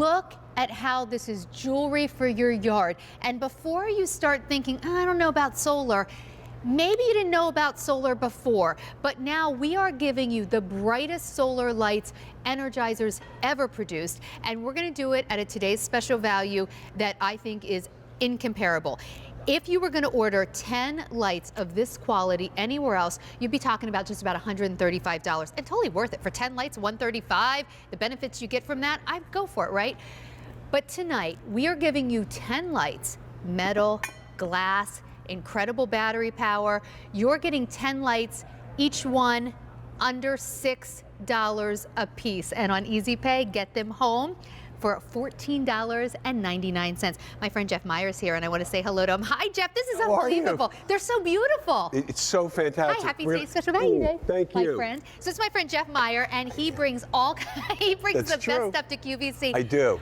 Look at how this is jewelry for your yard. And before you start thinking, oh, I don't know about solar, maybe you didn't know about solar before, but now we are giving you the brightest solar lights Energizer's ever produced, and we're going to do it at a today's special value that I think is incomparable. If you were going to order 10 lights of this quality anywhere else, you'd be talking about just about $135, and totally worth it. For 10 lights, $135, the benefits you get from that, I'd go for it, right? But tonight, we are giving you 10 lights, metal, glass, incredible battery power. You're getting 10 lights, each one under $6 a piece. And on Easy Pay, get them home for $14.99. My friend Jeff Meyer is here, and I want to say hello to him. Hi, Jeff. This is unbelievable. They're so beautiful. It's so fantastic. Hi, happy today's special value day. Thank you. My friend. So it's my friend Jeff Meyer, and he brings all he brings the best stuff to QVC. I do.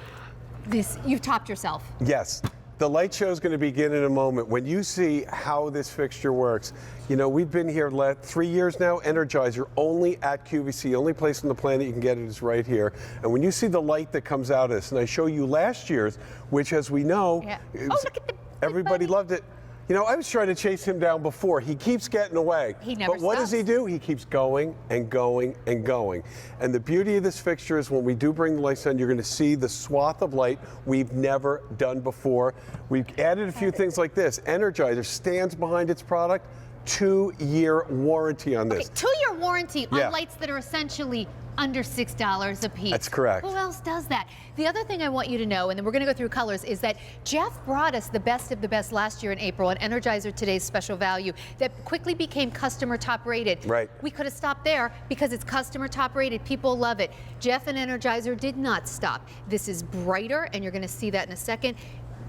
You've topped yourself. Yes. The light show is going to begin in a moment. When you see how this fixture works, you know, we've been here 3 years now, Energizer, only at QVC. Only place on the planet you can get it is right here. And when you see the light that comes out of this, and I show you last year's, which, as we know, look at the everybody loved it. You know, I was trying to chase him down before. He keeps getting away. He never But what stops. does he do? He keeps going and going and going. And the beauty of this fixture is when we do bring the lights on, you're going to see the swath of light we've never done before. We've added a few things like this. Energizer stands behind its product. 2-year warranty on this. Okay, 2-year warranty on lights that are essentially under $6 a piece. That's correct. Who else does that? The other thing I want you to know, and then we're going to go through colors, is that Jeff brought us the best of the best last year in April, an Energizer Today's special value that quickly became customer top rated. Right. We could have stopped there because it's customer top rated. People love it. Jeff and Energizer did not stop. This is brighter, and you're going to see that in a second.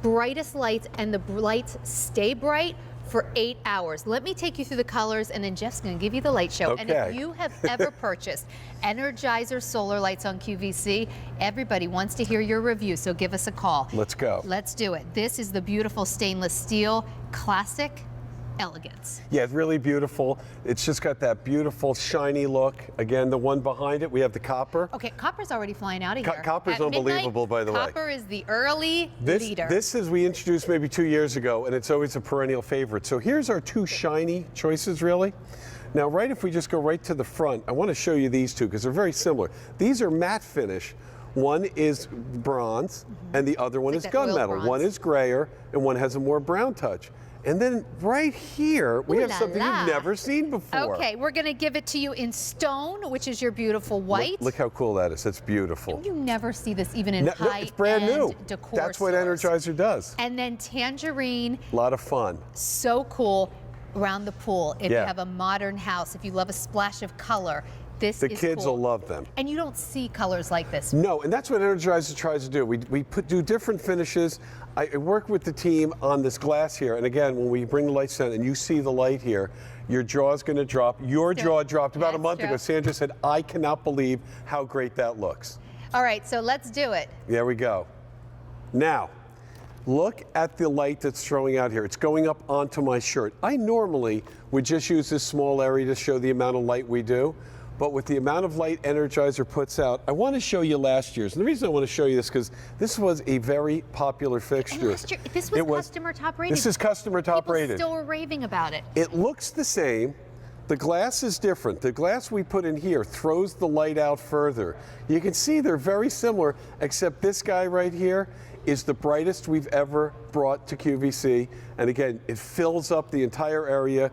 Brightest lights, and the lights stay bright for 8 hours. Let me take you through the colors, and then Jeff's going to give you the light show. Okay. And if you have ever purchased Energizer solar lights on QVC, everybody wants to hear your review, so give us a call. Let's go. Let's do it. This is the beautiful stainless steel, classic elegance. Yeah, it's really beautiful. It's just got that beautiful shiny look. Again, the one behind it, we have the copper. Okay, copper's already flying out of here. Copper's At unbelievable, midnight, by the way. Copper is the early leader. This is we introduced maybe 2 years ago, and it's always a perennial favorite. So here's our two shiny choices, really. Now, right, if we just go right to the front, I want to show you these two because they're very similar. These are matte finish. One is bronze, and the other one is gunmetal. One is grayer, and one has a more brown touch. And then right here, we have something you've never seen before. Okay, we're going to give it to you in stone, which is your beautiful white. Look how cool that is. It's beautiful. You never see this even in high-end it's brand new. decor That's what stores. Energizer does. And then tangerine. A lot of fun. So cool around the pool. If you have a modern house, if you love a splash of color, this the is kids cool. will love them. And you don't see colors like this. No, and that's what Energizer tries to do. We do different finishes. I work with the team on this glass here, and again, when we bring the lights down and you see the light here, your jaw's going to drop. Your jaw dropped about a month ago. Sandra said, I cannot believe how great that looks. All right, so let's do it. There we go. Now, look at the light that's throwing out here. It's going up onto my shirt. I normally would just use this small area to show the amount of light we do. But with the amount of light Energizer puts out, I want to show you last year's. And the reason I want to show you this because this was a very popular fixture. And last year, this was customer top rated. This is customer top rated. People still were raving about it. It looks the same. The glass is different. The glass we put in here throws the light out further. You can see they're very similar, except this guy right here is the brightest we've ever brought to QVC. And again, it fills up the entire area.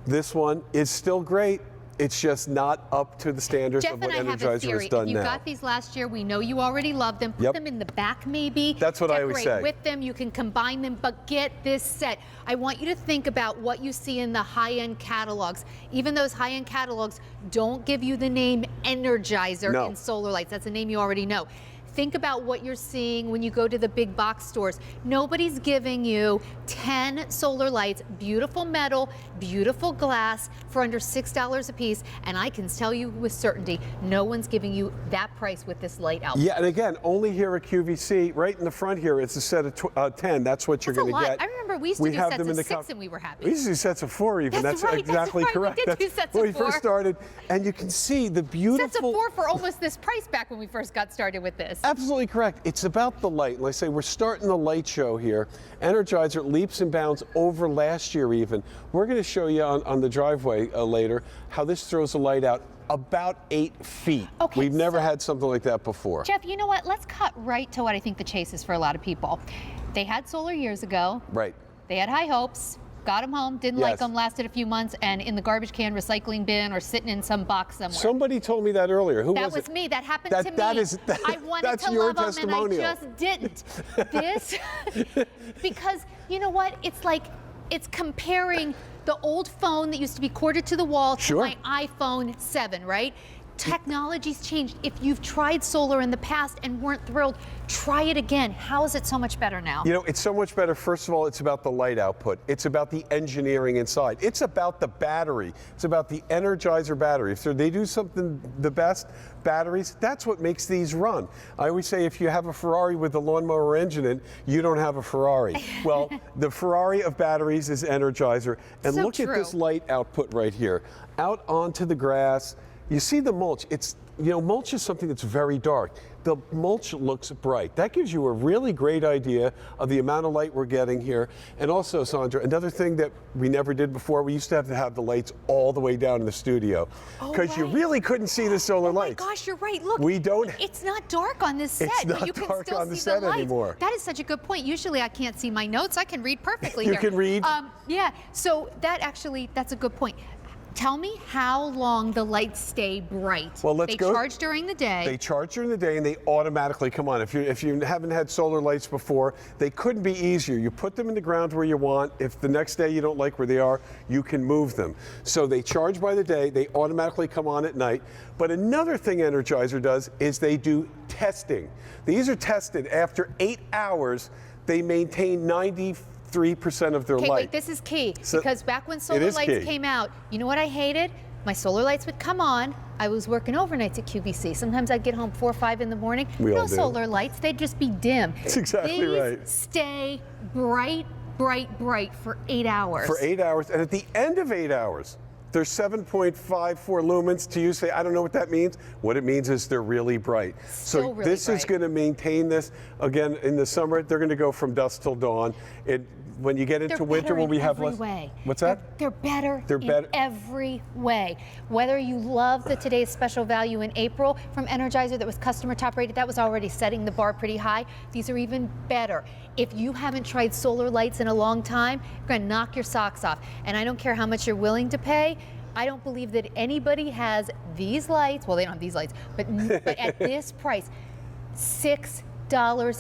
This one is still great. It's just not up to the standards of what Energizer has done now. If you got these last year, we know you already love them. Put them in the back maybe. That's what I always say. Decorate with them. You can combine them, but get this set. I want you to think about what you see in the high-end catalogs. Even those high-end catalogs don't give you the name Energizer in solar lights. That's a name you already know. Think about what you're seeing when you go to the big box stores. Nobody's giving you 10 solar lights, beautiful metal, beautiful glass for under $6 a piece. And I can tell you with certainty, no one's giving you that price with this light out. Yeah, and again, only here at QVC, right in the front here, it's a set of 10. That's what you're going to get. I remember we used to do sets of 6 and we were happy. We used to do sets of 4 even. That's right, exactly correct. We did do sets of 4. When we first started. And you can see the beautiful... Sets of 4 for almost this price back when we first got started with this. Absolutely correct. It's about the light. And like I say, we're starting the light show here. Energizer leaps and bounds over last year even. We're going to show you on the driveway later how this throws the light out about 8 feet. Okay, We've never had something like that before. Jeff, you know what? Let's cut right to what I think the chase is for a lot of people. They had solar years ago. Right. They had high hopes. Got them home, didn't like them, lasted a few months, and in the garbage can, recycling bin, or sitting in some box somewhere. Somebody told me that earlier. Who was it? That was me. That happened to me. I wanted to love them, and I just didn't. This, because you know what? It's like, it's comparing the old phone that used to be corded to the wall to my iPhone 7, right? Technology's changed. If you've tried solar in the past and weren't thrilled, try it again. How is it so much better now? You know, it's so much better. First of all, it's about the light output. It's about the engineering inside. It's about the battery. It's about the Energizer battery. If they do something the best, batteries, that's what makes these run. I always say if you have a Ferrari with a lawnmower engine in, you don't have a Ferrari. Well, the Ferrari of batteries is Energizer. And So look at this light output right here. Out onto the grass. You see the mulch. It's, you know, mulch is something that's very dark. The mulch looks bright. That gives you a really great idea of the amount of light we're getting here. And also, Sandra, another thing that we never did before, we used to have the lights all the way down in the studio because you really couldn't see the solar lights. Oh my gosh, you're right. Look, we don't. It's not dark on this set. It's not you can dark still on the see set the lights. anymore. That is such a good point. Usually I can't see my notes. I can read perfectly You here. can read? Yeah, so that's a good point. Tell me how long the lights stay bright. Well, let's go. They charge during the day. They charge during the day and they automatically come on. If you haven't had solar lights before, they couldn't be easier. You put them in the ground where you want. If the next day you don't like where they are, you can move them. So they charge by the day, they automatically come on at night. But another thing Energizer does is they do testing. These are tested after 8 hours. They maintain 93% of their light. Wait, this is key, because back when solar lights came out, you know what I hated? My solar lights would come on. I was working overnights at QVC. Sometimes I'd get home 4 or 5 in the morning. No solar lights, they'd just be dim. That's exactly right. These stay bright, bright, bright for 8 hours. For 8 hours, and at the end of 8 hours, they're 7.54 lumens. To you say, I don't know what that means. What it means is they're really bright. So really this is going to maintain this. Again, in the summer, they're going to go from dusk till dawn. When you get into winter, when we have less. What's that? They're better in every way. Whether you love the today's special value in April from Energizer that was customer top rated, that was already setting the bar pretty high. These are even better. If you haven't tried solar lights in a long time, you're going to knock your socks off. And I don't care how much you're willing to pay. I don't believe that anybody has these lights. Well, they don't have these lights, but at this price, $6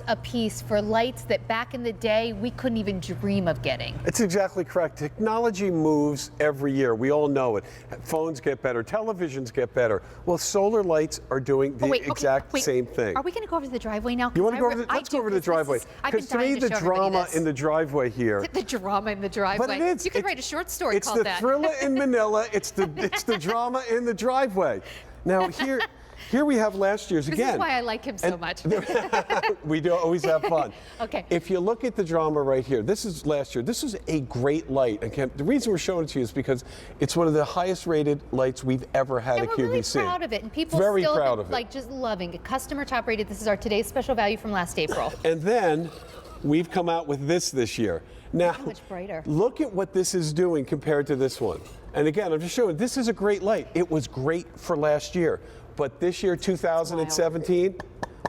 a piece for lights that back in the day we couldn't even dream of getting. It's exactly correct. Technology moves every year. We all know it. Phones get better, televisions get better. Well, solar lights are doing the exact same thing. Are we going to go over to the driveway now? You want to go over? Let's go over to the driveway. Because to me, the drama in the driveway here. The drama in the driveway. But it is. You could write a short story called that. It's the thriller in Manila. It's the drama in the driveway. Now here we have last year's again. This is why I like him so much. We do always have fun. Okay. If you look at the drama right here, this is last year. This is a great light. Again, the reason we're showing it to you is because it's one of the highest rated lights we've ever had at QVC. We're really proud of it, and people still just loving it. Customer top rated. This is our today's special value from last April. And then we've come out with this year. Now, so much brighter. Look at what this is doing compared to this one. And again, I'm just showing, this is a great light. It was great for last year. But this year, 2017,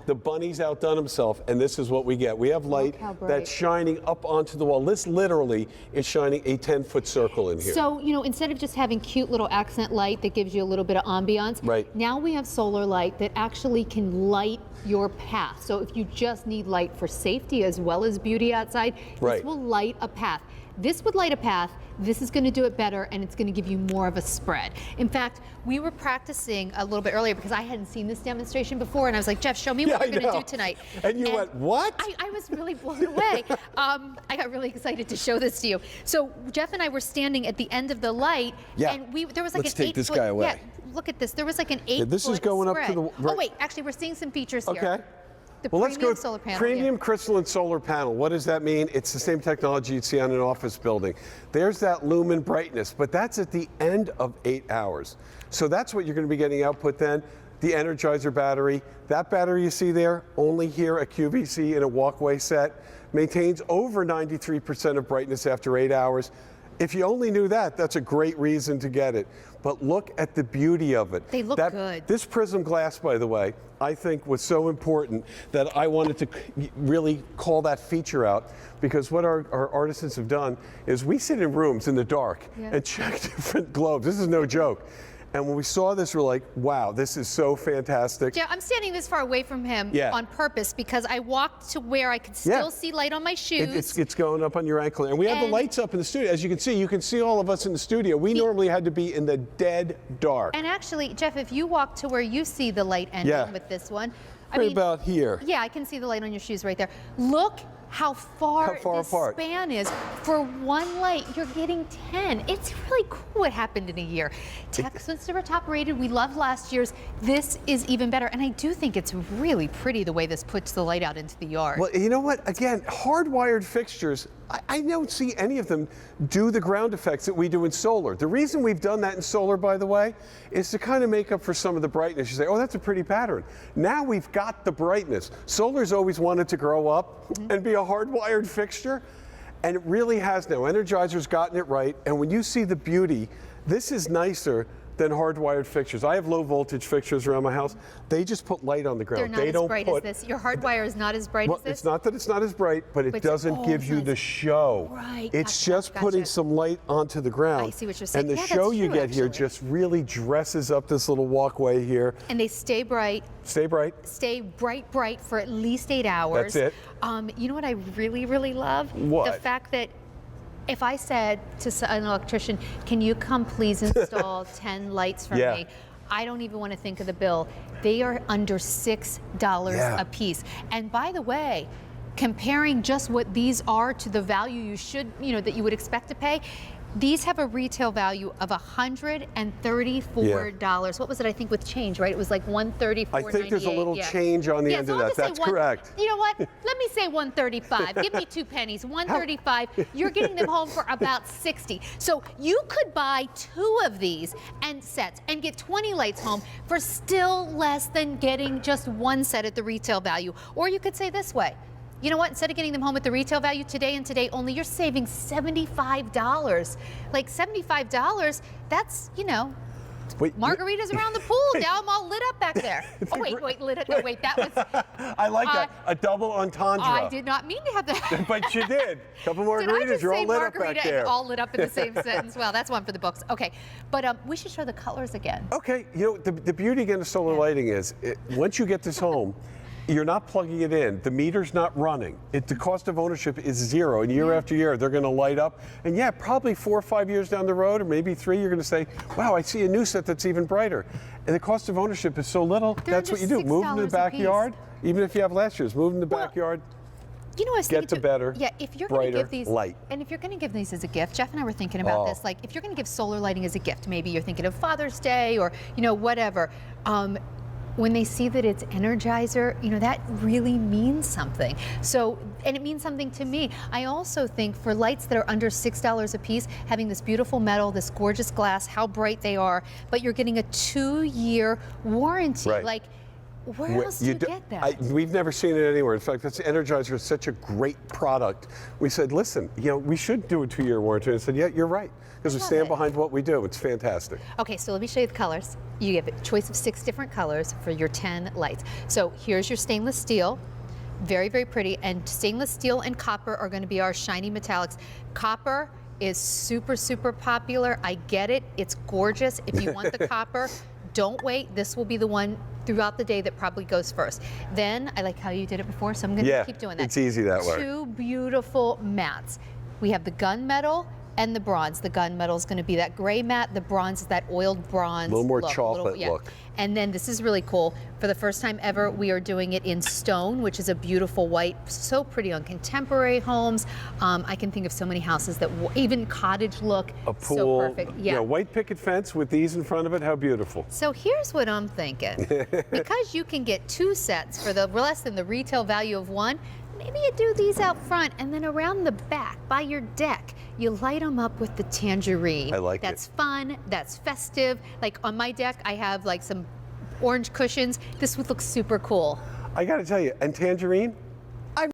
the bunny's outdone himself, and this is what we get. We have light that's shining up onto the wall. This literally is shining a 10-foot circle in here. So, you know, instead of just having cute little accent light that gives you a little bit of ambiance, now we have solar light that actually can light your path. So if you just need light for safety as well as beauty outside, this will light a path. This would light a path. This is going to do it better, and it's going to give you more of a spread. In fact, we were practicing a little bit earlier because I hadn't seen this demonstration before, and I was like, Jeff, show me what we're going to do tonight. And you went, what? I was really blown away. I got really excited to show this to you. So Jeff and I were standing at the end of the light, and there was like Let's an 8-foot. take this guy away. Yeah, look at this. There was like an 8-foot this is going spread. up to the. Oh wait, actually, we're seeing some features here. Okay. Well, let's go solar panel. Premium crystalline solar panel. What does that mean? It's the same technology you'd see on an office building. There's that lumen brightness, but that's at the end of 8 hours. So that's what you're going to be getting output then. the Energizer battery. That battery you see there, only here at QVC in a walkway set, maintains over 93% of brightness after 8 hours. If you only knew that, that's a great reason to get it. But look at the beauty of it. They look good. This prism glass, by the way, I think was so important that I wanted to really call that feature out, because what our artisans have done is we sit in rooms in the dark and check different globes. This is no joke. And when we saw this, we're like, wow, this is so fantastic. Yeah, I'm standing this far away from him on purpose because I walked to where I could still see light on my shoes. It's going up on your ankle. And we have the lights up in the studio. As you can see all of us in the studio. We normally had to be in the dead dark. And actually, Jeff, if you walk to where you see the light ending with this one. I mean, about here. Yeah, I can see the light on your shoes right there. Look how far this apart span is. For one light, you're getting 10. It's really cool what happened in a year. Since they were top rated, we loved last year's. This is even better. And I do think it's really pretty the way this puts the light out into the yard. Well, you know what? Again, hardwired fixtures, I don't see any of them do the ground effects that we do in solar. The reason we've done that in solar, by the way, is to kind of make up for some of the brightness. You say, oh, that's a pretty pattern. Now we've got the brightness. Solar's always wanted to grow up and be a hardwired fixture, and it really has now. Energizer's gotten it right, and when you see the beauty, this is nicer than hardwired fixtures. I have low voltage fixtures around my house. They just put light on the ground. They're not as bright as this. Your hardwire is not as bright as this? It's not that it's not as bright, but it doesn't give you the show. Right. It's just putting some light onto the ground. I see what you're saying. And the show you get here just really dresses up this little walkway here. And they stay bright. Stay bright. Stay bright for at least 8 hours. That's it. You know what I really, really love? What? The fact that if I said to an electrician, can you come please install 10 lights for me? I don't even want to think of the bill. They are under $6 a piece. And by the way, comparing just what these are to the value you should, that you would expect to pay, these have a retail value of $134. What was it, I think, with change, right? It was like $134.98. I think there's a little change on the end of that. That's correct. You know what? Let me say $135. Give me 2 pennies. $135. You're getting them home for about $60. So you could buy 2 of these and sets and get 20 lights home for still less than getting just 1 set at the retail value. Or you could say this way. You know what? Instead of getting them home at the retail value today and today only, you're saving $75. Like $75, that's, margaritas around the pool. Now I'm all lit up back there. Oh, wait, lit up. No, wait, that was... I like that. A double entendre. I did not mean to have that. But you did. A couple margaritas, you're all lit up back there. And all lit up in the same sentence. Well, that's one for the books. Okay, but we should show the colors again. Okay, the beauty again of solar lighting is, once you get this home, you're not plugging it in. The meter's not running. The cost of ownership is 0, and year after year, they're going to light up. And probably 4 or 5 years down the road, or maybe 3, you're going to say, wow, I see a new set that's even brighter. And the cost of ownership is so little, that's what you do. Move in the backyard, even if you have last year's, move in the backyard. You know, I was get the better, if you're going to give these light. And if you're going to give these as a gift, Jeff and I were thinking about this. Like, if you're going to give solar lighting as a gift, maybe you're thinking of Father's Day or whatever. When they see that it's Energizer, that really means something. So, and it means something to me. I also think for lights that are under $6 a piece, having this beautiful metal, this gorgeous glass, how bright they are, but you're getting a 2-year warranty. Right. Like, where else do you get that? We've never seen it anywhere. In fact, Energizer is such a great product. We said, listen, we should do a 2-year warranty. And I said, yeah, you're right. Because we stand behind what we do. It's fantastic. Okay, so let me show you the colors. You have a choice of 6 different colors for your 10 lights. So here's your stainless steel. Very, very pretty. And stainless steel and copper are going to be our shiny metallics. Copper is super, super popular. I get it. It's gorgeous. If you want the copper, don't wait. This will be the one throughout the day that probably goes first. Then, I like how you did it before, so I'm going to keep doing that. It's easy that way. 2 beautiful mattes. We have the gunmetal and the bronze. The gunmetal is going to be that gray matte. The bronze is that oiled bronze. A little more chocolate look. And then this is really cool. For the first time ever, we are doing it in stone, which is a beautiful white, so pretty on contemporary homes. I can think of so many houses that even cottage look. A pool, so perfect. White picket fence with these in front of it. How beautiful. So here's what I'm thinking. Because you can get 2 sets for the less than the retail value of 1, maybe you do these out front and then around the back by your deck, you light them up with the tangerine. I like That's fun, that's festive. Like on my deck, I have like some orange cushions, this would look super cool. I got to tell you, and tangerine,